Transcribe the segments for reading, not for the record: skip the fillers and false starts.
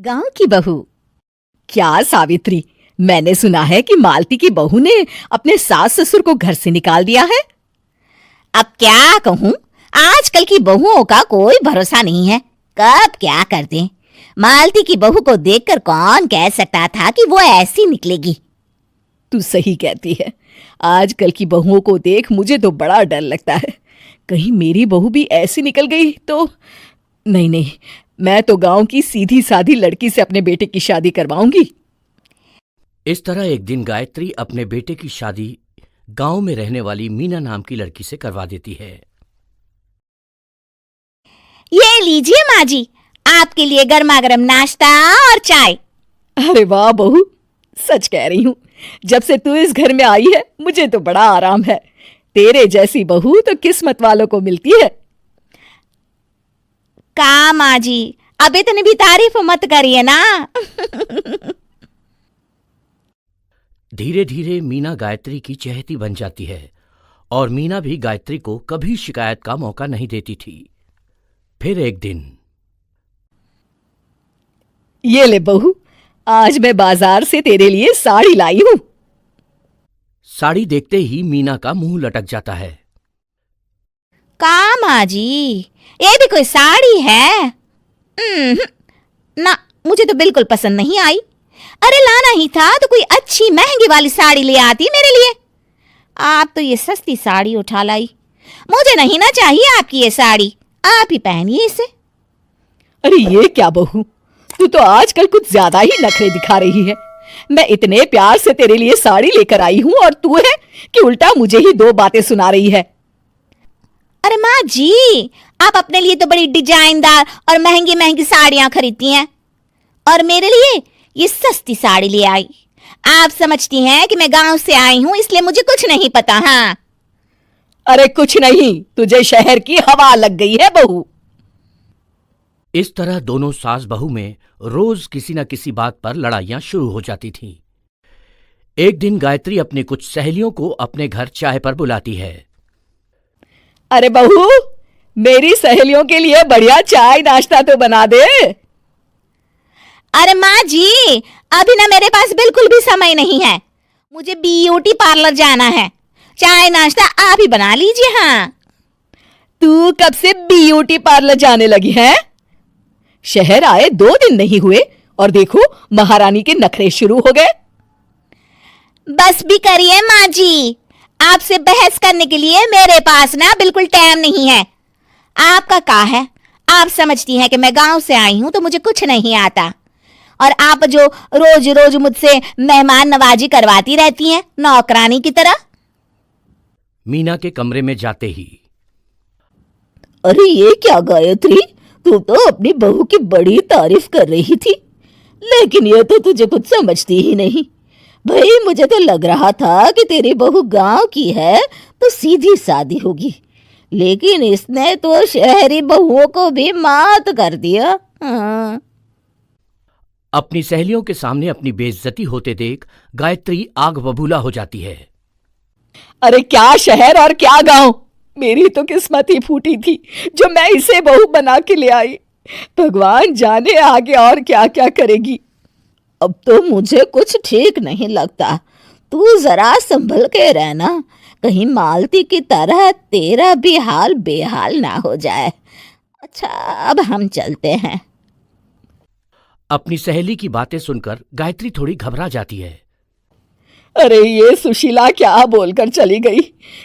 गांव की बहू। क्या सावित्री, मैंने सुना है कि मालती की बहू ने अपने सास ससुर को घर से निकाल दिया है। अब क्या कहूं, आजकल की बहुओं का कोई भरोसा नहीं है, कब क्या कर दें। मालती की बहू को देखकर कौन कह सकता था कि वो ऐसी निकलेगी। तू सही कहती है, आजकल की बहुओं को देख मुझे तो बड़ा डर लगता है। कहीं मेरी बहू भी ऐसी निकल गई तो। नहीं, मैं तो गांव की सीधी सादी लड़की से अपने बेटे की शादी करवाऊंगी। इस तरह एक दिन गायत्री अपने बेटे की शादी गांव में रहने वाली मीना नाम की लड़की से करवा देती है। ये लीजिए माँ जी, आपके लिए गर्मा गर्म नाश्ता और चाय। अरे वाह बहू, सच कह रही हूँ, जब से तू इस घर में आई है मुझे तो बड़ा आराम है। तेरे जैसी बहू तो किस्मत वालों को मिलती है। का माँ जी, अब इतनी भी तारीफ मत करिए ना। धीरे धीरे मीना गायत्री की चहेती बन जाती है और मीना भी गायत्री को कभी शिकायत का मौका नहीं देती थी। फिर एक दिन, ये ले बहू, आज मैं बाजार से तेरे लिए साड़ी लाई हूं। साड़ी देखते ही मीना का मुंह लटक जाता है। का माँ जी, ये भी कोई साड़ी है? ना, मुझे तो बिल्कुल पसंद नहीं आई। अरे लाना ही था तो कोई अच्छी महंगी वाली साड़ी ले आती मेरे लिए। आप तो ये सस्ती साड़ी उठा लाई। मुझे नहीं ना चाहिए आपकी ये साड़ी, आप ही पहनिए इसे। अरे ये क्या बहू, तू तो आजकल कुछ ज्यादा ही नखरे दिखा रही है। मैं इतने प्यार से तेरे लिए साड़ी लेकर आई हूं और तू है कि उल्टा मुझे ही दो बातें सुना रही है। अरे माँ जी, आप अपने लिए तो बड़ी डिजाइनदार और महंगी महंगी साड़ियां खरीदती हैं और मेरे लिए ये सस्ती साड़ी ले आई। आप समझती हैं कि मैं गांव से आई हूं इसलिए मुझे कुछ नहीं पता। हाँ, अरे कुछ नहीं, तुझे शहर की हवा लग गई है बहू। इस तरह दोनों सास बहू में रोज किसी न किसी बात पर लड़ाइयां शुरू हो जाती थीं। एक दिन गायत्री अपनी कुछ सहेलियों को अपने घर चाय पर बुलाती है। अरे बहू, मेरी सहेलियों के लिए बढ़िया चाय नाश्ता तो बना दे। अरे माँ जी, अभी ना मेरे पास बिल्कुल भी समय नहीं है, मुझे ब्यूटी पार्लर जाना है। चाय नाश्ता आप ही बना लीजिए। हाँ, तू कब से ब्यूटी पार्लर जाने लगी है? शहर आए 2 दिन नहीं हुए और देखो महारानी के नखरे शुरू हो गए। बस भी करिए माँ जी, आपसे बहस करने के लिए मेरे पास ना बिल्कुल टाइम नहीं है। आपका क्या है, आप समझती हैं कि मैं गांव से आई हूं तो मुझे कुछ नहीं आता, और आप जो रोज रोज मुझसे मेहमान नवाजी करवाती रहती हैं नौकरानी की तरह। मीना के कमरे में जाते ही, अरे ये क्या गायत्री, तू तो अपनी बहू की बड़ी तारीफ कर रही थी, लेकिन ये तो तुझे कुछ समझती ही नहीं। भाई मुझे तो लग रहा था कि तेरी बहू गांव की है तो सीधी सादी होगी, लेकिन इसने तो शहरी बहुओं को भी मात कर दिया। हाँ। अपनी सहेलियों के सामने अपनी बेइज्जती होते देख गायत्री आग बबूला हो जाती है। अरे क्या शहर और क्या गांव, मेरी तो किस्मत ही फूटी थी जो मैं इसे बहू बना के ले आई। भगवान जाने आगे और क्या क्या करेगी। अब तो मुझे कुछ ठीक नहीं लगता। तू जरा संभल के रहना, कहीं मालती की तरह तेरा भी हाल बेहाल ना हो जाए। अच्छा, अब हम चलते हैं। अपनी सहेली की बातें सुनकर गायत्री थोड़ी घबरा जाती है। अरे ये सुशीला क्या बोलकर चली गई,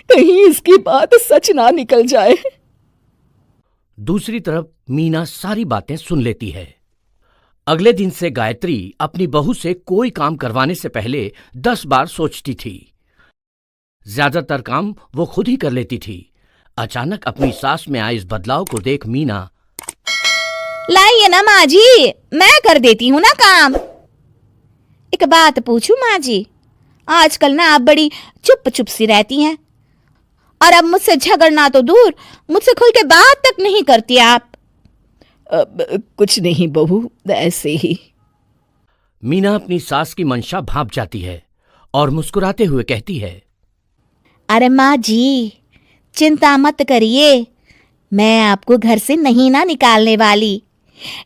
कहीं इसकी बात सच ना निकल जाए। दूसरी तरफ मीना सारी बातें सुन लेती है। अगले दिन से गायत्री अपनी बहू से कोई काम करवाने से पहले 10 बार सोचती थी। ज्यादातर काम वो खुद ही कर लेती थी। अचानक अपनी सास में आए इस बदलाव को देख मीना, लाइए ना माँ जी, मैं कर देती हूँ ना काम। एक बात पूछूं माँ जी, आजकल ना आप बड़ी चुप चुप सी रहती हैं और अब मुझसे झगड़ना तो दूर, मुझसे खुल के बात तक नहीं करती आप। कुछ नहीं बहू, ऐसे ही। मीना अपनी सास की मंशा भांप जाती है और मुस्कुराते हुए कहती है, अरे माँ जी, चिंता मत करिए, मैं आपको घर से नहीं ना निकालने वाली।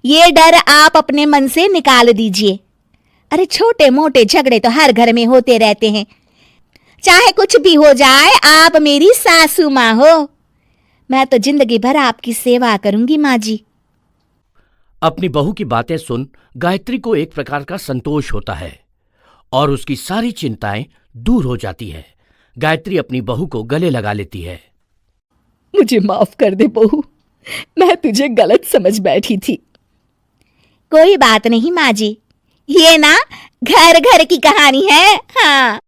ये डर आप अपने मन से निकाल दीजिए। अरे छोटे मोटे झगड़े तो हर घर में होते रहते हैं। चाहे कुछ भी हो जाए, आप मेरी सासू माँ हो। मैं तो जिंदगी भर आपकी सेवा करूंगी माँ जी। अपनी बहू की बातें सुन गायत्री को एक प्रकार का संतोष होता है और उसकी सारी चिंताएं दूर हो जाती है। गायत्री अपनी बहू को गले लगा लेती है। मुझे माफ कर दे बहू, मैं तुझे गलत समझ बैठी थी। कोई बात नहीं माँ जी, ये ना घर घर की कहानी है। हाँ।